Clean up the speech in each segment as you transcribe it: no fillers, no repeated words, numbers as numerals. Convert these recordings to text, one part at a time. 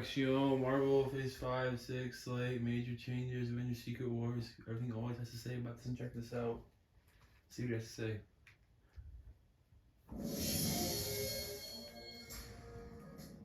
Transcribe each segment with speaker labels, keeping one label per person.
Speaker 1: Action, Marvel, Phase 5, 6, Slate, Major Changes, Avengers, Secret Wars. Everything always has to say about this, and check this out. See what he has to say.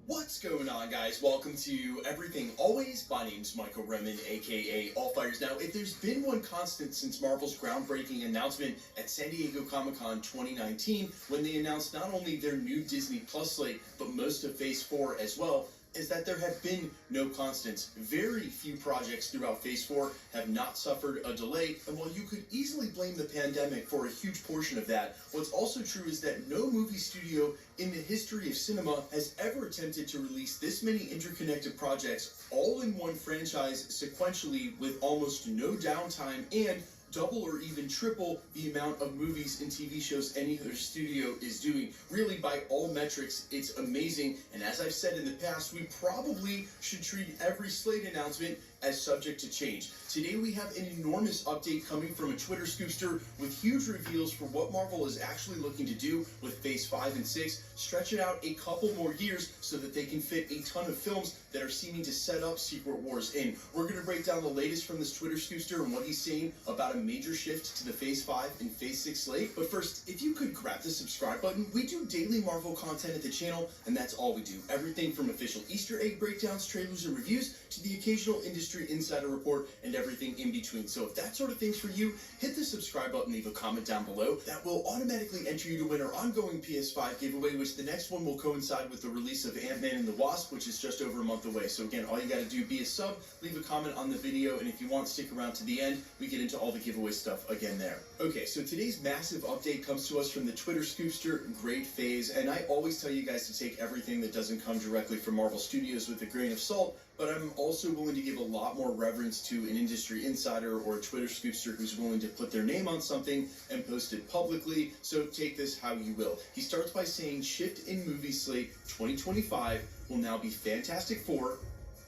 Speaker 2: What's going on, guys? Welcome to Everything Always. My name's Michael Remen, aka Allfighters. Now, if there's been one constant since Marvel's groundbreaking announcement at San Diego Comic-Con 2019, when they announced not only their new Disney Plus slate, but most of Phase 4 as well, is that there have been no constants. Very few projects throughout Phase 4 have not suffered a delay, and while you could easily blame the pandemic for a huge portion of that, what's also true is that no movie studio in the history of cinema has ever attempted to release this many interconnected projects all in one franchise sequentially with almost no downtime and double or even triple the amount of movies and TV shows any other studio is doing. Really, by all metrics, it's amazing. And as I've said in the past, we probably should treat every slate announcement as subject to change. Today we have an enormous update coming from a Twitter scoopster with huge reveals for what Marvel is actually looking to do with Phase 5 and 6, stretch it out a couple more years so that they can fit a ton of films that are seeming to set up Secret Wars in. We're going to break down the latest from this Twitter scoopster and what he's saying about a major shift to the Phase 5 and Phase 6 slate. But first, if you could grab the subscribe button, we do daily Marvel content at the channel, and that's all we do. Everything from official Easter egg breakdowns, trailers, and reviews to the occasional industry insider report and everything in between. So if that sort of thing's for you, hit the subscribe button, leave a comment down below. That will automatically enter you to win our ongoing PS5 giveaway, which the next one will coincide with the release of Ant-Man and the Wasp, which is just over a month away. So again, all you got to do, be a sub, leave a comment on the video, and if you want, stick around to the end. We get into all the giveaway stuff again there. Okay, so today's massive update comes to us from the Twitter scoopster, Great Phase, and I always tell you guys to take everything that doesn't come directly from Marvel Studios with a grain of salt, but I'm also willing to give a lot more reverence to an industry insider or a Twitter scoopster who's willing to put their name on something and post it publicly, so take this how you will. He starts by saying, shift in movie slate 2025 will now be Fantastic Four,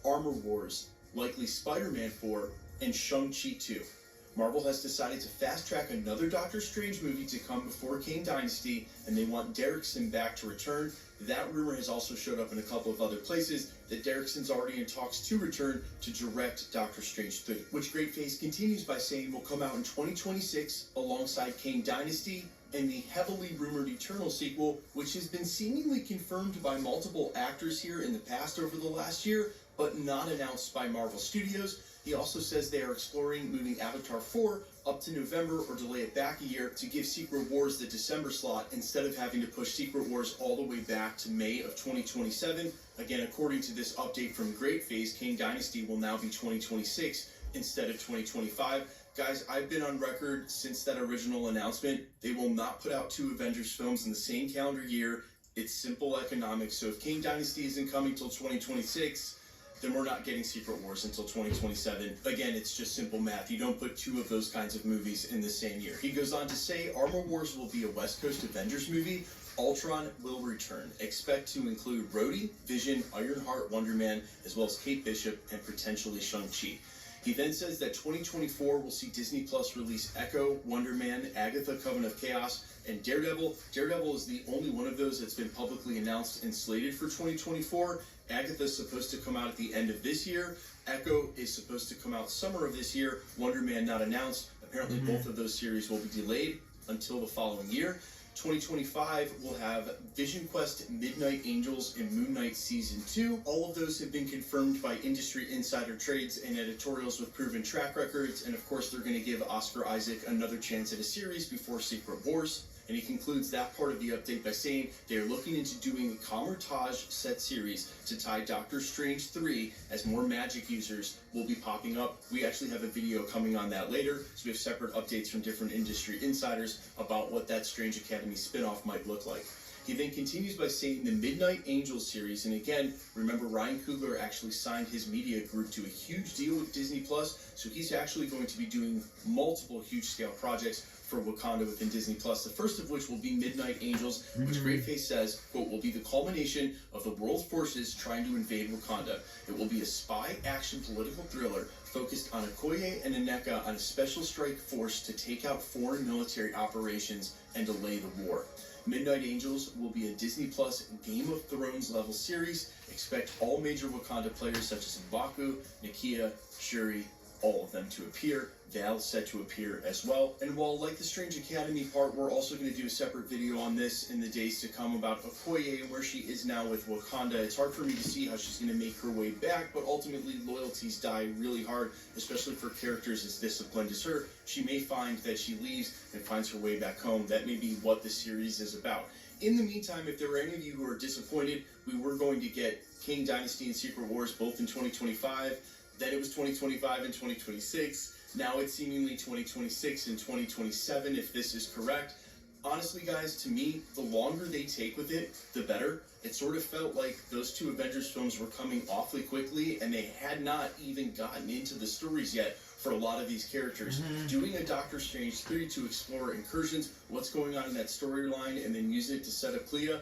Speaker 2: Armor Wars, likely Spider-Man 4, and Shang-Chi 2. Marvel has decided to fast-track another Doctor Strange movie to come before Kang Dynasty, and they want Derrickson back to return. That rumor has also showed up in a couple of other places, that Derrickson's already in talks to return to direct Doctor Strange 3, which Great Phase continues by saying will come out in 2026 alongside Kang Dynasty and the heavily rumored Eternal sequel, which has been seemingly confirmed by multiple actors here in the past over the last year, but not announced by Marvel Studios. He also says they are exploring moving Avatar 4 up to November or delay it back a year to give Secret Wars the December slot instead of having to push Secret Wars all the way back to May of 2027. Again, according to this update from Great Phase, Kang Dynasty will now be 2026 instead of 2025. Guys, I've been on record since that original announcement. They will not put out two Avengers films in the same calendar year. It's simple economics. So if Kang Dynasty isn't coming till 2026, then we're not getting Secret Wars until 2027. Again, it's just simple math. You don't put two of those kinds of movies in the same year. He goes on to say, Armor Wars will be a West Coast Avengers movie. Ultron will return. Expect to include Rhodey, Vision, Ironheart, Wonder Man, as well as Kate Bishop, and potentially Shang-Chi. He then says that 2024 will see Disney Plus release Echo, Wonder Man, Agatha, Coven of Chaos, and Daredevil. Daredevil is the only one of those that's been publicly announced and slated for 2024. Agatha's supposed to come out at the end of this year. Echo is supposed to come out summer of this year. Wonder Man not announced. Apparently both of those series will be delayed until the following year. 2025 will have Vision Quest, Midnight Angels, and Moon Knight Season 2. All of those have been confirmed by industry insider trades and editorials with proven track records, and of course they're going to give Oscar Isaac another chance at a series before Secret Wars. And he concludes that part of the update by saying they are looking into doing a Kamar-Taj set series to tie Doctor Strange 3 as more magic users will be popping up. We actually have a video coming on that later, so we have separate updates from different industry insiders about what that Strange Academy spinoff might look like. He then continues by saying the Midnight Angels series, and again, remember Ryan Coogler actually signed his media group to a huge deal with Disney Plus, so he's actually going to be doing multiple huge-scale projects for Wakanda within Disney Plus, the first of which will be Midnight Angels, which Great Phase says, quote, will be the culmination of the world's forces trying to invade Wakanda. It will be a spy action political thriller focused on Okoye and Nneka on a special strike force to take out foreign military operations and delay the war. Midnight Angels will be a Disney Plus Game of Thrones level series. Expect all major Wakanda players such as M'Baku, Nakia, Shuri, all of them to appear. Val's set to appear as well. And while like the Strange Academy part, we're also going to do a separate video on this in the days to come about Okoye and where she is now with Wakanda. It's hard for me to see how she's going to make her way back, but ultimately loyalties die really hard, especially for characters as disciplined as her. She may find that she leaves and finds her way back home. That may be what the series is about. In the meantime, if there were any of you who are disappointed, we were going to get Kang Dynasty and Secret Wars both in 2025. Then it was 2025 and 2026. Now it's seemingly 2026 and 2027 if this is correct. Honestly, guys, to me, the longer they take with it, the better. It sort of felt like those two Avengers films were coming awfully quickly and they had not even gotten into the stories yet for a lot of these characters. Doing a Doctor Strange 3 to explore incursions, what's going on in that storyline, and then use it to set up Clea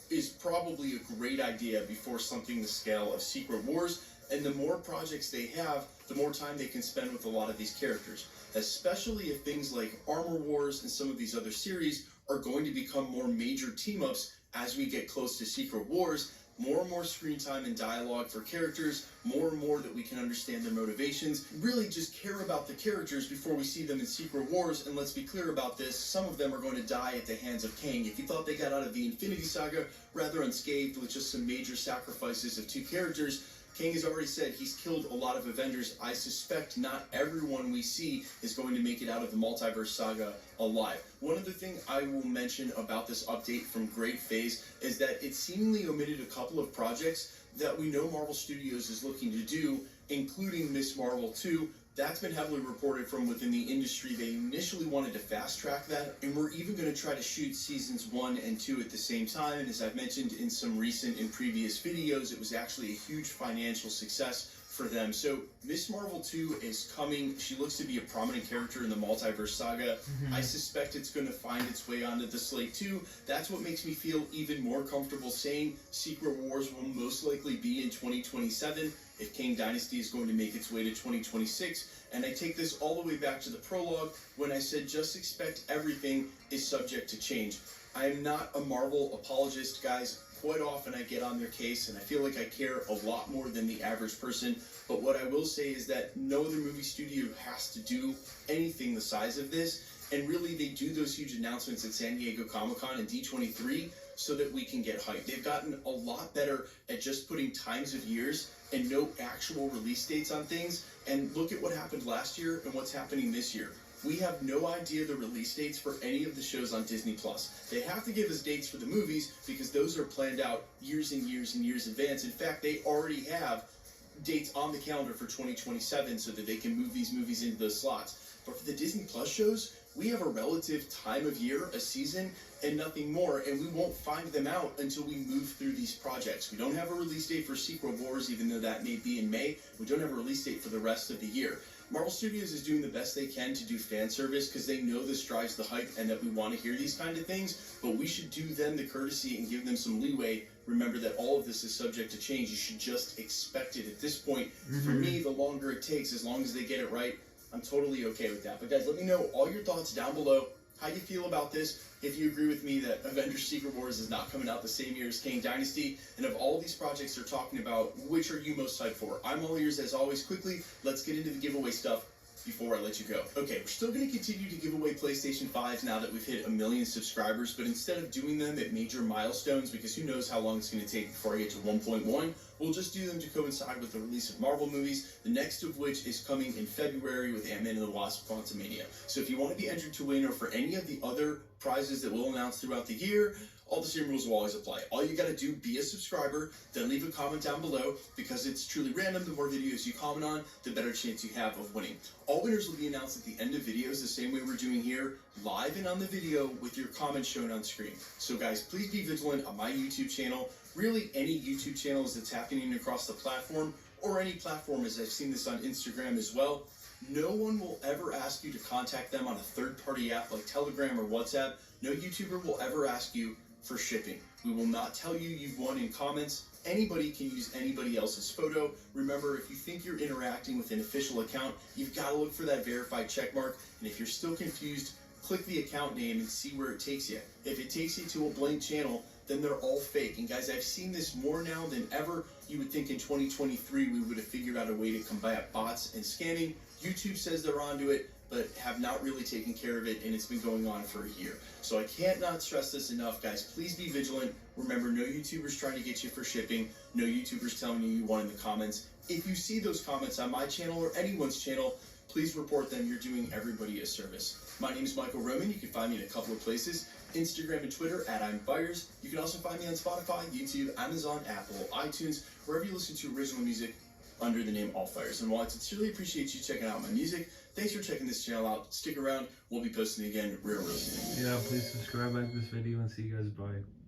Speaker 2: is probably a great idea before something the scale of Secret Wars. And the more projects they have, the more time they can spend with a lot of these characters. Especially if things like Armor Wars and some of these other series are going to become more major team-ups as we get close to Secret Wars. More and more screen time and dialogue for characters, more and more that we can understand their motivations. Really just care about the characters before we see them in Secret Wars. And let's be clear about this, some of them are going to die at the hands of Kang. If you thought they got out of the Infinity Saga rather unscathed with just some major sacrifices of two characters, Kang has already said he's killed a lot of Avengers. I suspect not everyone we see is going to make it out of the multiverse saga alive. One other thing I will mention about this update from Great Phase is that it seemingly omitted a couple of projects that we know Marvel Studios is looking to do, including Ms. Marvel 2. That's been heavily reported from within the industry. They initially wanted to fast track that, and we're even going to try to shoot seasons 1 and 2 at the same time. And as I've mentioned in some recent and previous videos, it was actually a huge financial success for them. So Ms. Marvel 2 is coming. She looks to be a prominent character in the multiverse saga. I suspect it's going to find its way onto the slate too. That's what makes me feel even more comfortable saying Secret Wars will most likely be in 2027 if Kang Dynasty is going to make its way to 2026. And I take this all the way back to the prologue when I said just expect everything is subject to change. I am not a Marvel apologist, guys. Quite often I get on their case and I feel like I care a lot more than the average person. But what I will say is that no other movie studio has to do anything the size of this. And really they do those huge announcements at San Diego Comic-Con and D23 so that we can get hyped. They've gotten a lot better at just putting times of years and no actual release dates on things. And look at what happened last year and what's happening this year. We have no idea the release dates for any of the shows on Disney+. They have to give us dates for the movies because those are planned out years and years and years in advance. In fact, they already have dates on the calendar for 2027 so that they can move these movies into those slots. But for the Disney Plus shows, we have a relative time of year, a season, and nothing more, and we won't find them out until we move through these projects. We don't have a release date for Secret Wars, even though that may be in May. We don't have a release date for the rest of the year. Marvel Studios is doing the best they can to do fan service because they know this drives the hype and that we want to hear these kind of things, but we should do them the courtesy and give them some leeway. Remember that all of this is subject to change. You should just expect it at this point. For me, the longer it takes, as long as they get it right, I'm totally okay with that. But guys, let me know all your thoughts down below, how you feel about this, if you agree with me that Avengers Secret Wars is not coming out the same year as Kang Dynasty, and of all these projects they're talking about, which are you most hyped for? I'm all ears as always. Quickly, let's get into the giveaway stuff before I let you go. Okay, we're still going to continue to give away PlayStation 5s now that we've hit 1 million subscribers, but instead of doing them at major milestones, because who knows how long it's going to take before I get to 1.1, we'll just do them to coincide with the release of Marvel movies, the next of which is coming in February with Ant-Man and the Wasp: Quantumania. So if you want to be entered to win or for any of the other prizes that we'll announce throughout the year, all the same rules will always apply. All you gotta do, be a subscriber, then leave a comment down below, because it's truly random. The more videos you comment on, the better chance you have of winning. All winners will be announced at the end of videos, the same way we're doing here, live and on the video with your comments shown on screen. So guys, please be vigilant on my YouTube channel, really any YouTube channels that's happening across the platform, or any platform, as I've seen this on Instagram as well. No one will ever ask you to contact them on a third-party app like Telegram or WhatsApp. No YouTuber will ever ask you for shipping. We will not tell you you've won in comments. Anybody can use anybody else's photo. Remember, if you think you're interacting with an official account, you've got to look for that verified check mark. And if you're still confused, click the account name and see where it takes you. If it takes you to a blank channel, then they're all fake. And guys, I've seen this more now than ever. You would think in 2023 we would have figured out a way to combat bots and scamming. YouTube says they're onto it, but have not really taken care of it, and it's been going on for a year. So I can't not stress this enough, guys. Please be vigilant. Remember, no YouTubers trying to get you for shipping. No YouTubers telling you want in the comments. If you see those comments on my channel or anyone's channel, please report them. You're doing everybody a service. My name is Michael Roman. You can find me in a couple of places. Instagram and Twitter at I'm Fires. You can also find me on Spotify, YouTube, Amazon, Apple, iTunes, wherever you listen to original music under the name All Fires. And while I sincerely appreciate you checking out my music, thanks for checking this channel out. Stick around. We'll be posting again real soon.
Speaker 1: Yeah, please subscribe, like this video, and see you guys. Bye.